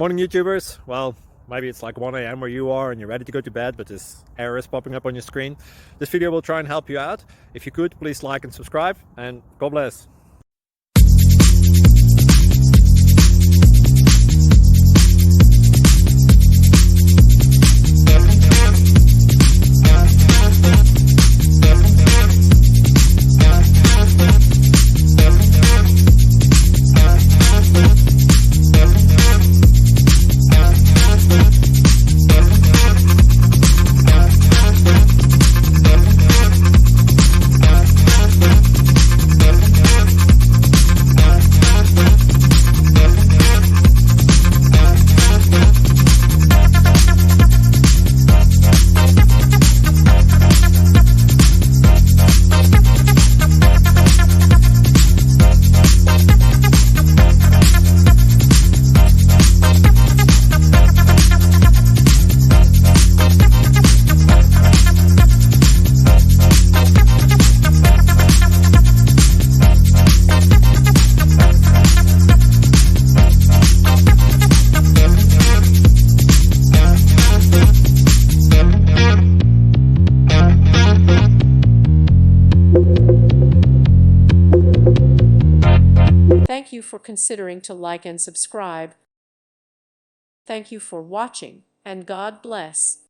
morning, YouTubers. Well, maybe it's like 1 a.m. where you are and you're ready to go to bed, but this error is popping up on your screen. This video will try and help you out. If you could, please like and subscribe, and God bless. Thank you for considering to like and subscribe. Thank you for watching, and God bless.